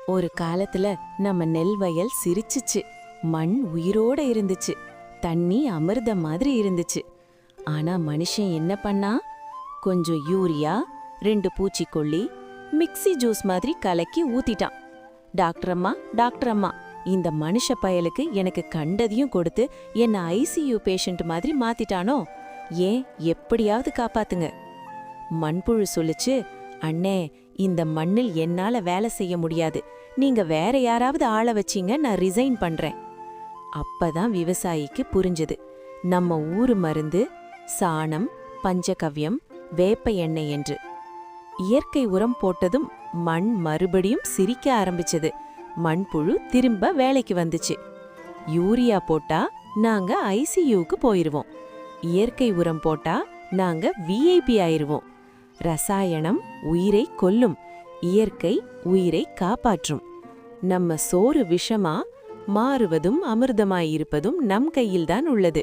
ஒரு காலத்துல நம்ம நெல் வயல் சிரிச்சுச்சு. மண் உயிரோட இருந்துச்சு. தண்ணி அமிர்தம் மாதிரி இருந்துச்சு. ஆனா மனுஷன் என்ன பண்ணா? கொஞ்சம் யூரியா, 2 பூச்சிக்கொல்லி, மிக்ஸி ஜூஸ் மாதிரி கலக்கி ஊத்திட்டான். டாக்டர் அம்மா, டாக்டர் அம்மா, இந்த மனுஷ பயலுக்கு எனக்கு கண்டதையும் கொடுத்து என்ன ஐசியூ பேஷண்ட் மாதிரி மாத்திட்டானோ? ஏன், எப்படியாவது காப்பாத்துங்க. மண்புழு சொல்லுச்சு, அண்ணே, இந்த மண்ணில் என்னால வேலை செய்ய முடியாது. நீங்க வேற யாராவது ஆள வச்சீங்க, நான் ரிசைன் பண்றேன். அப்பதான் விவசாயிக்கு புரிஞ்சது, நம்ம ஊரு மருந்து சாணம், பஞ்சகவ்யம், வேப்ப எண்ணெய் என்று. இயற்கை உரம் போட்டதும் மண் மறுபடியும் சிரிக்க ஆரம்பிச்சது. மண்புழு திரும்ப வேலைக்கு வந்துச்சு. யூரியா போட்டா நாங்க ஐசியூக்கு போயிருவோம். இயற்கை உரம் போட்டா நாங்க விஐபி ஆயிருவோம். ரசாயனம் உயிரை கொல்லும், இயற்கை உயிரை காப்பாற்றும். நம்ம சோறு விஷமா, மாறுவதும் அமிர்தமாயிருப்பதும் நம் கையில்தான் உள்ளது.